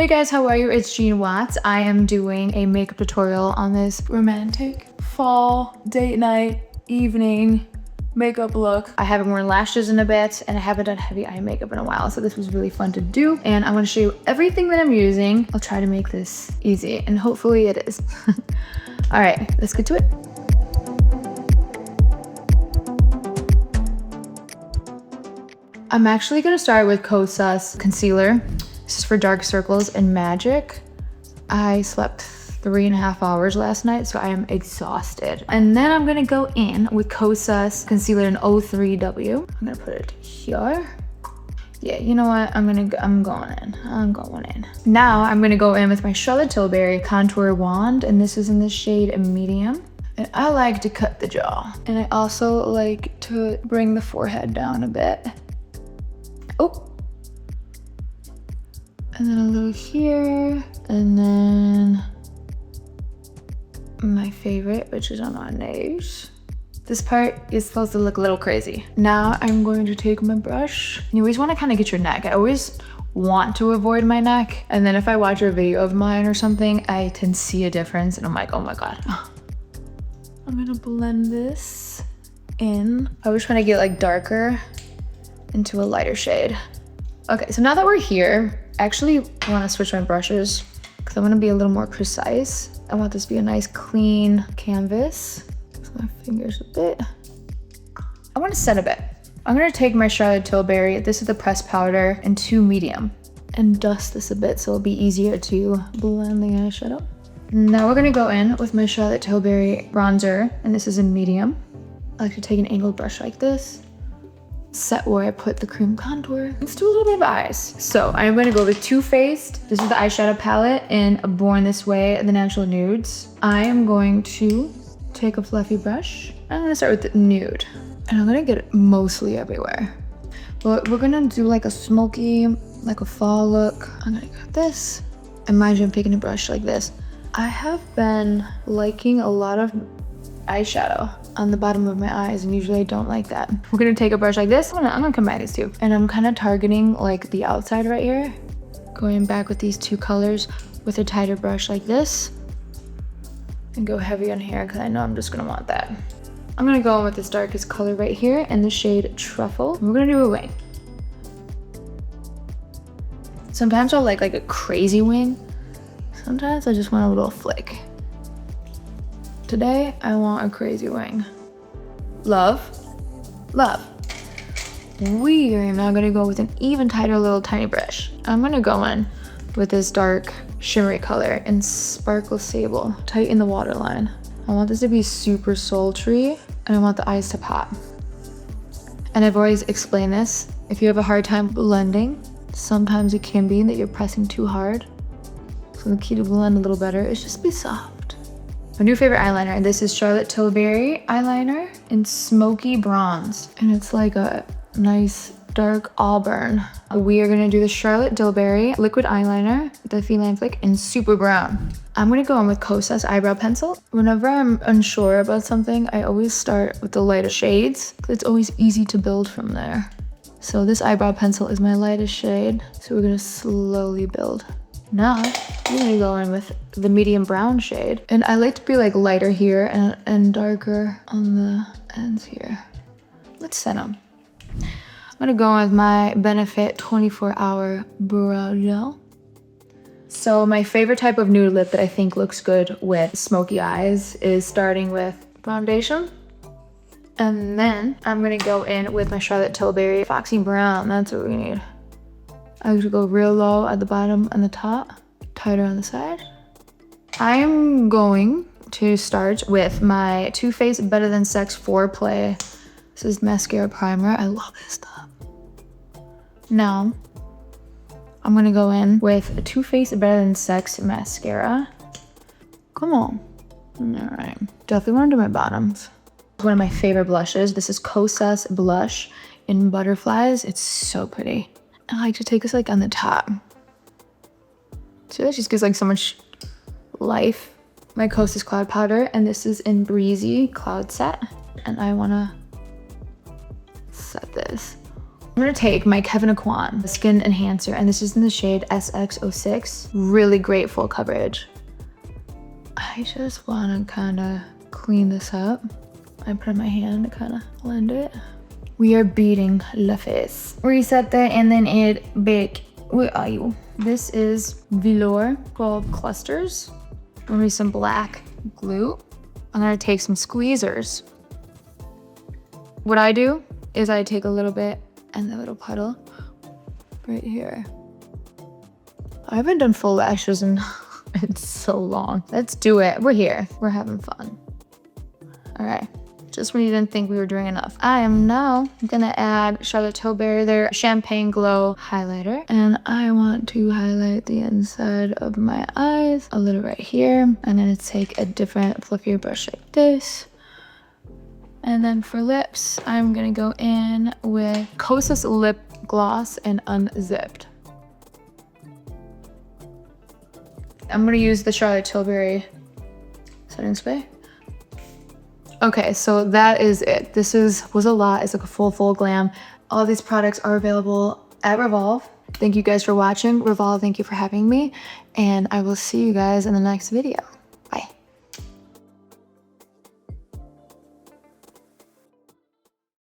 Hey guys, how are you? It's Jean Watts. I am doing a makeup tutorial on this romantic fall date night evening makeup look. I haven't worn lashes in a bit and I haven't done heavy eye makeup in a while, so this was really fun to do. And I'm gonna show you everything that I'm using. I'll try to make this easy and hopefully it is. All right, let's get to it. I'm actually gonna start with Kosas concealer. This is for dark circles and magic. I slept 3.5 hours last night, so I am exhausted. And then I'm gonna go in with Kosas concealer in 03W. I'm gonna put it here. Yeah, you know what? I'm going in. Now I'm gonna go in with my Charlotte Tilbury contour wand, and this is in the shade medium. And I like to cut the jaw. And I also like to bring the forehead down a bit. Oh. And then a little here, and then my favorite, which is on my nose. This part is supposed to look a little crazy. Now I'm going to take my brush. You always want to kind of get your neck. I always want to avoid my neck, and then if I watch a video of mine or something, I can see a difference, and I'm like, oh my god. I'm gonna blend this in. I was trying to get like darker into a lighter shade. Okay, so now that we're here, I actually want to switch my brushes because I want to be a little more precise. I want this to be a nice clean canvas. So my fingers a bit. I want to set a bit. I'm going to take my Charlotte Tilbury, this is the pressed powder, in 2 medium, and dust this a bit so it'll be easier to blend the eyeshadow. Now we're going to go in with my Charlotte Tilbury bronzer, and this is in medium. I like to take an angled brush like this, set where I put the cream contour. Let's do a little bit of eyes. So I'm gonna go with Too Faced. This is the eyeshadow palette in Born This Way, the Natural Nudes. I am going to take a fluffy brush. I'm gonna start with the nude. And I'm gonna get it mostly everywhere. But we're gonna do like a smoky, like a fall look. I'm gonna get this. And mind you, I'm taking a brush like this. I have been liking a lot of eyeshadow on the bottom of my eyes, and usually I don't like that. We're gonna take a brush like this. I'm gonna combine these two, and I'm kind of targeting like the outside right here, going back with these 2 colors with a tighter brush like this, and go heavy on here because I know I'm just gonna want that. I'm gonna go in with this darkest color right here in the shade Truffle. We're gonna do a wing. Sometimes I'll like a crazy wing. Sometimes I just want a little flick. Today, I want a crazy wing. Love. We are now gonna go with an even tighter little tiny brush. I'm gonna go in with this dark shimmery color in Sparkle Sable. Tighten the waterline. I want this to be super sultry, and I want the eyes to pop. And I've always explained this. If you have a hard time blending, sometimes it can be that you're pressing too hard. So the key to blend a little better is just be soft. My new favorite eyeliner, and this is Charlotte Tilbury eyeliner in Smokey Bronze. And it's like a nice dark auburn. We are gonna do the Charlotte Tilbury liquid eyeliner, the Feline Flick, in Super Brown. I'm gonna go in with Kosas eyebrow pencil. Whenever I'm unsure about something, I always start with the lightest shades, because it's always easy to build from there. So this eyebrow pencil is my lightest shade, so we're gonna slowly build. Now, I'm gonna go in with the medium brown shade. And I like to be like lighter here and darker on the ends here. Let's set them. I'm gonna go with my Benefit 24-hour brow gel. So my favorite type of nude lip that I think looks good with smoky eyes is starting with foundation. And then I'm gonna go in with my Charlotte Tilbury Foxy Brown. That's what we need. I usually go real low at the bottom and the top, tighter on the side. I'm going to start with my Too Faced Better Than Sex Foreplay. This is mascara primer. I love this stuff. Now, I'm gonna go in with a Too Faced Better Than Sex mascara. Come on. All right. Definitely wanna do my bottoms. One of my favorite blushes. This is Kosas blush in Butterflies. It's so pretty. I like to take this like on the top. So that just gives like so much life. My Kosas cloud powder, and this is in Breezy Cloud Set. And I wanna set this. I'm gonna take my Kevin Aquan Skin Enhancer, and this is in the shade SX06. Really great full coverage. I just wanna kinda clean this up. I put it in my hand to kinda blend it. We are beating la face. Reset that and then add back. Where are you? This is velour called Clusters. I'm gonna use some black glue. I'm gonna take some squeezers. What I do is I take a little bit and a little puddle right here. I haven't done full lashes in it's so long. Let's do it. We're here. We're having fun. All right. Just when you didn't think we were doing enough. I am now gonna add Charlotte Tilbury, their Champagne Glow highlighter. And I want to highlight the inside of my eyes, a little right here. And then take a different fluffier brush like this. And then for lips, I'm gonna go in with Kosas Lip Gloss and Unzipped. I'm gonna use the Charlotte Tilbury setting spray. Okay, so that is it. This was a lot. It's like a full glam. All these products are available at Revolve. Thank you guys for watching. Revolve, thank you for having me. And I will see you guys in the next video.